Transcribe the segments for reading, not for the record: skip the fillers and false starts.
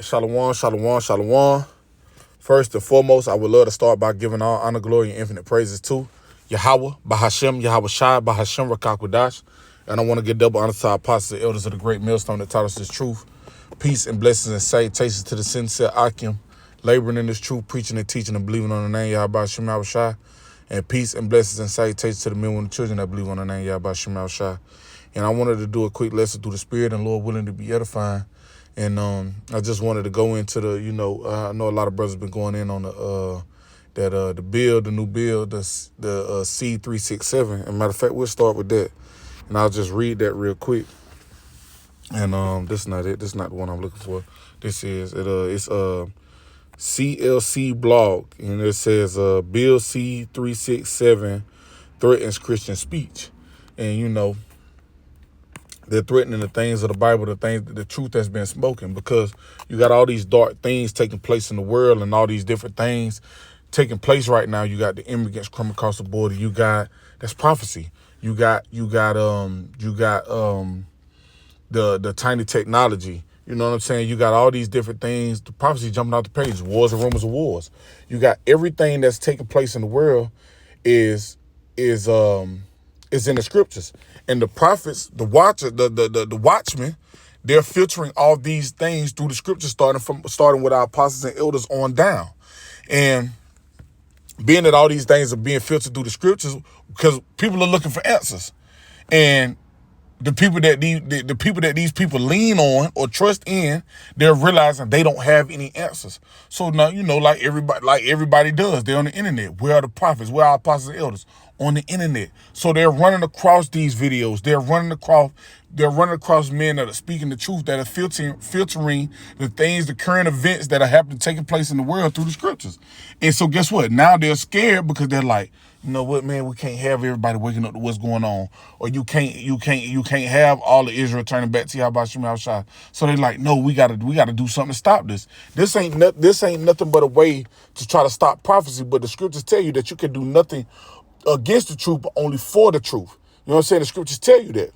Shalom, shalom, shalom. First and foremost, I would love to start by giving all honor, glory, and infinite praises to Yahweh, Bahashem, Yahweh Shai, Bahashem, Rakakwadash. And I want to give double honor to our apostles and elders of the great millstone that taught us this truth. Peace and blessings and salutations to the sincere Akim, laboring in this truth, preaching and teaching and believing on the name Yahweh Shem Yahweh Shai. And peace and blessings and salutations to the men and children that believe on the name Yahweh Shem Yahweh Shai. And I wanted to do a quick lesson through the Spirit and Lord willing to be edifying. And I just wanted to go into the, I know a lot of brothers been going in on the bill, the new bill, the C367. As a matter of fact, we'll start with that. And I'll just read that real quick. And this is not it. This is not the one I'm looking for. This is it's CLC blog, and it says Bill C367 threatens Christian speech, and they're threatening the things of the Bible, the truth that's been spoken, because you got all these dark things taking place in the world and all these different things taking place right now. You got the immigrants coming across the border. You got, that's prophecy. You got the tiny technology. You know what I'm saying? You got all these different things, the prophecy jumping out the page, wars and rumors of wars. You got everything that's taking place in the world is in the scriptures. And the prophets, the watcher, the watchmen, they're filtering all these things through the scriptures, starting with our apostles and elders on down. And being that all these things are being filtered through the scriptures, because people are looking for answers. And the people that these people lean on or trust in, they're realizing they don't have any answers. So now, like everybody does, they're on the internet. Where are the prophets? Where are our apostles and elders? On the internet. So they're running across these videos. They're running across men that are speaking the truth, that are filtering the things, the current events that are happening, taking place in the world through the scriptures. And so guess what? Now they're scared because they're like, you know what, man, we can't have everybody waking up to what's going on. Or you can't have all of Israel turning back to Yahweh Shem Yahweh Shai. So they're like, no, we gotta do something to stop this. This ain't nothing but a way to try to stop prophecy. But the scriptures tell you that you can do nothing against the truth, but only for the truth. You know what I'm saying? The scriptures tell you that.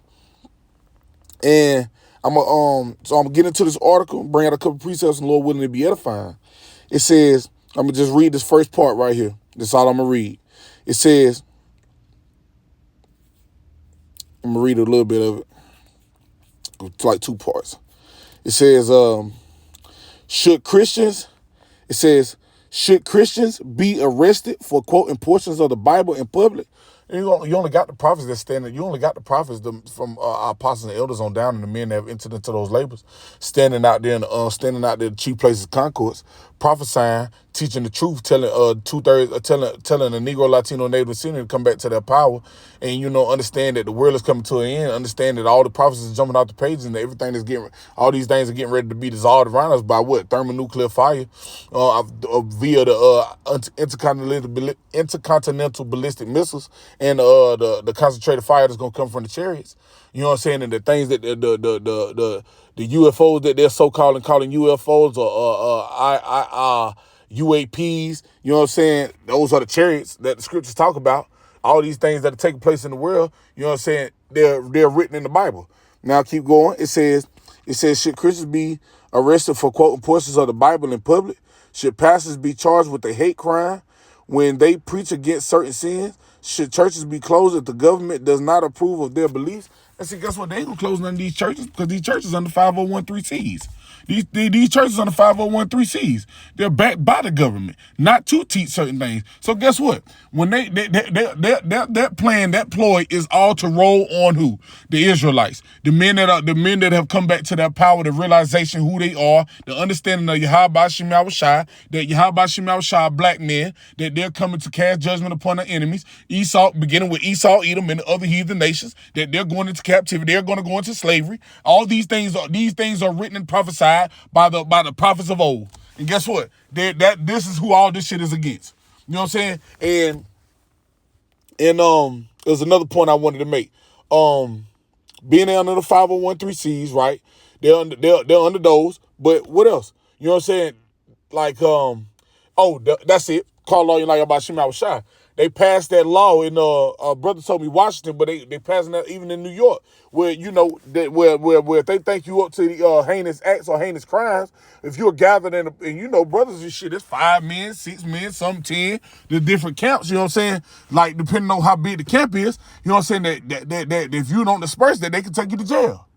And I'm gonna get into this article, bring out a couple precepts, and Lord willing to be edifying. It says, I'm gonna just read this first part right here. That's all I'm gonna read. It says, I'm gonna read a little bit of it. It's like two parts. It says, should Christians be arrested for quoting portions of the Bible in public? And you only got the prophets that standing. You only got the prophets from our apostles and elders on down, and the men that have entered into those labors, standing out there in the chief places, concourse, prophesying, teaching the truth, telling telling the Negro, Latino, Native descendant to come back to their power, and understand that the world is coming to an end. Understand that all the prophecies are jumping out the pages, and everything all these things are getting ready to be dissolved around us by what? Thermonuclear fire, via the intercontinental ballistic missiles, and the concentrated fire that's gonna come from the chariots. You know what I'm saying? And the things that the UFOs that they're calling UFOs or UAPs, you know what I'm saying? Those are the chariots that the scriptures talk about. All these things that are taking place in the world, you know what I'm saying? They're written in the Bible. Now keep going. It says, should Christians be arrested for quoting portions of the Bible in public? Should pastors be charged with a hate crime when they preach against certain sins? Should churches be closed if the government does not approve of their beliefs? And see, guess what? They ain't gonna close none of these churches because these churches under 5013Cs. These churches under 5013Cs. They're backed by the government, not to teach certain things. So guess what? When that plan, that ploy is all to roll on who? The Israelites, the men that have come back to that power, the realization who they are, the understanding of Yahweh Shem Yahweh Shai, that Yahweh Shem Yahweh Shai black men, that they're coming to cast judgment upon their enemies. Esau, beginning with Esau, Edom, and the other heathen nations, that they're going into captivity, they're going to go into slavery. All these things are written and prophesied by the prophets of old. And guess what? This is who all this shit is against. You know what I'm saying? And there's another point I wanted to make. Being under the 5013Cs, right? They're under those. But what else? You know what I'm saying? Like, that's it. Call law, like about Shem Shai. They passed that law in brother told me Washington, but they passing that even in New York, where where if they think you up to the heinous acts or heinous crimes, if you're gathered and brothers and shit, it's 5 men, 6 men, some 10, the different camps. You know what I'm saying? Like depending on how big the camp is, you know what I'm saying, that if you don't disperse that, they can take you to jail.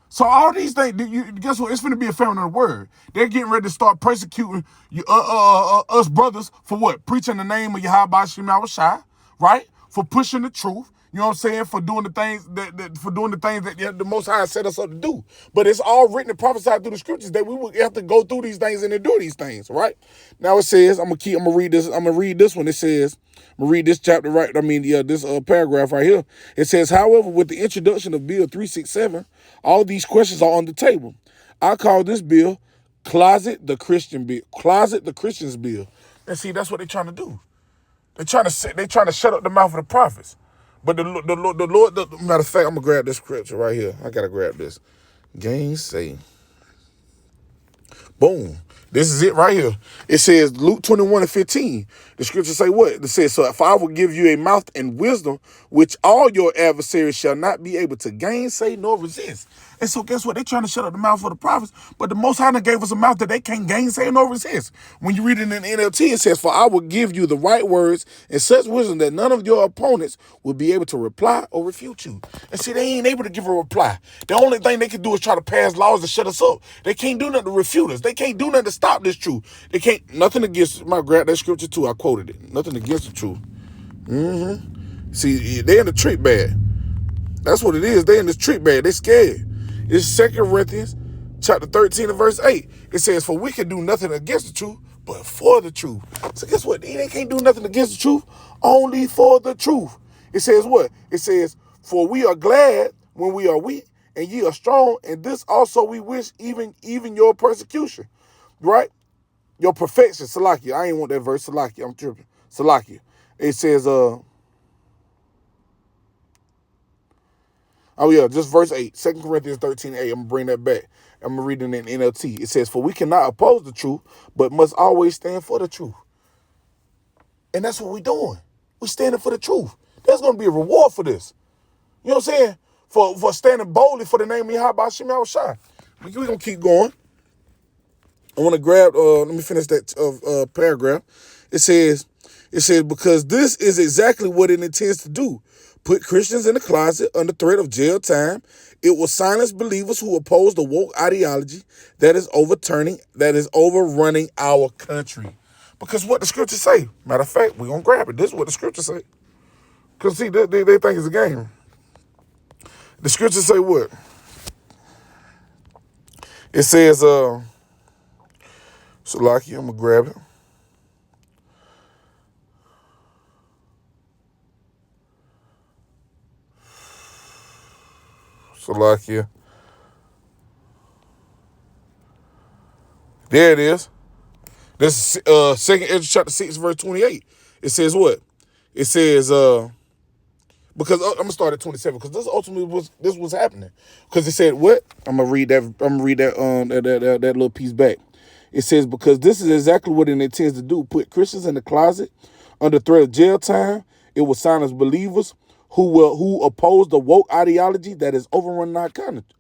So all these things, guess what? It's going to be a famine of the word. They're getting ready to start persecuting us brothers for what? Preaching the name of Yahweh Shem Shai, right? For pushing the truth. You know what I'm saying? For doing the things that the Most High set us up to do. But it's all written and prophesied through the scriptures that we will have to go through these things and endure these things, right? Now it says, I'm gonna read this one. It says, I'm gonna read this chapter this paragraph right here. It says, however, with the introduction of Bill 367, all these questions are on the table. I call this bill Closet the Christians bill. And see, that's what they're trying to do. They're trying to shut up the mouth of the prophets. But the Lord, matter of fact, I'm gonna grab this scripture right here. I gotta grab this. Gainsay. Boom. This is it right here. It says Luke 21:15. The scripture say what? It says, so if I will give you a mouth and wisdom, which all your adversaries shall not be able to gainsay nor resist. And so guess what? They're trying to shut up the mouth of the prophets, but the Most High gave us a mouth that they can't gainsay nor resist. When you read it in the NLT, it says, for I will give you the right words and such wisdom that none of your opponents will be able to reply or refute you. And see, they ain't able to give a reply. The only thing they can do is try to pass laws to shut us up. They can't do nothing to refute us. They can't do nothing to stop this truth. They can't, nothing against, I grab that scripture too, I quoted it. Nothing against the truth. See, they in the trick bag. That's what it is. They in this trick bag. They scared. It's 2 Corinthians chapter 13 and verse 8. It says, for we can do nothing against the truth, but for the truth. So guess what? They can't do nothing against the truth, only for the truth. It says what? It says, for we are glad when we are weak, and ye are strong, and this also we wish, even your persecution. Right? Your perfection, Salakia. I ain't want that verse, Salakia. I'm tripping. Salakia. It says, just verse 8, 2 Corinthians 13:8. I'm going to bring that back. I'm going to read it in NLT. It says, for we cannot oppose the truth, but must always stand for the truth. And that's what we're doing. We're standing for the truth. There's going to be a reward for this. You know what I'm saying? For standing boldly for the name of Yahweh Shem Shai. We're going to keep going. I want to grab, let me finish that paragraph. It says, because this is exactly what it intends to do. Put Christians in the closet under threat of jail time. It will silence believers who oppose the woke ideology that is overrunning our country. Because what the scriptures say, matter of fact, we're going to grab it. This is what the scriptures say. Because see, they think it's a game. The scriptures say what? It says, Salaki, I'm going to grab it. Salakia. There it is. This is 2 Ezra chapter 6, verse 28. It says what? It says, because I'm gonna start at 27, because this ultimately was happening. Because it said what? I'm gonna read that little piece back. It says, because this is exactly what it intends to do. Put Christians in the closet under threat of jail time. It will silence believers who oppose the woke ideology that is overrunning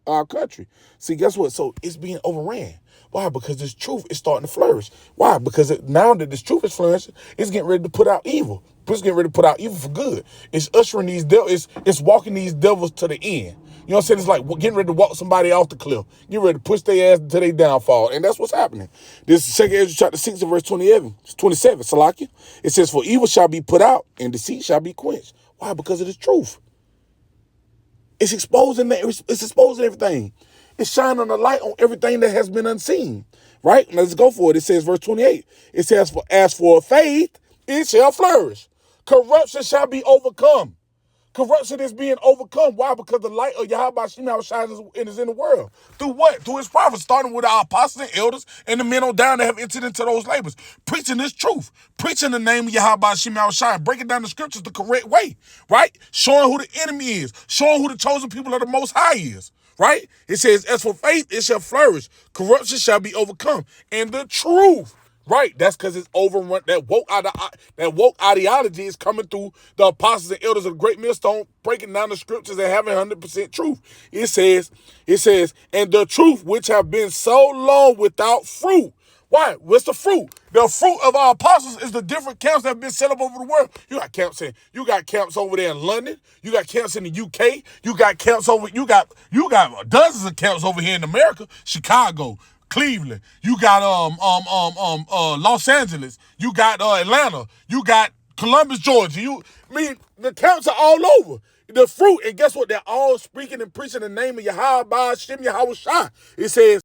our country. See, guess what? So it's being overran. Why? Because this truth is starting to flourish. Why? Because now that this truth is flourishing, it's getting ready to put out evil. It's getting ready to put out evil for good. It's ushering these devils, it's walking these devils to the end. You know what I'm saying? It's like getting ready to walk somebody off the cliff. Getting ready to push their ass to their downfall. And that's what's happening. This is 2 Ezra chapter 6 and verse 27, Salakia. It says, for evil shall be put out and deceit shall be quenched. Why? Because of the truth. It's exposing everything. It's shining a light on everything that has been unseen. Right? Let's go for it. It says, verse 28. It says, as for faith, it shall flourish. Corruption shall be overcome. Corruption is being overcome. Why? Because the light of Yahweh Shem shines is in the world. Through what? Through his prophets, starting with our apostles and elders and the men on down that have entered into those labors. Preaching this truth. Preaching the name of Yahweh Shem shine. Breaking down the scriptures the correct way. Right? Showing who the enemy is. Showing who the chosen people of the Most High is. Right? It says, as for faith, it shall flourish. Corruption shall be overcome. And the truth Right, that's because it's overrun. That woke ideology is coming through the apostles and elders of the great millstone, breaking down the scriptures and having 100% truth. It says, and the truth which have been so long without fruit. Why? What's the fruit? The fruit of our apostles is the different camps that have been set up over the world. You got camps over there in London. You got camps in the UK. You got dozens of camps over here in America, Chicago, Cleveland. You got Los Angeles. You got Atlanta. You got Columbus, Georgia. The camps are all over. The fruit, and guess what? They're all speaking and preaching the name of Yahweh, Shem Yahweh Shai. It says,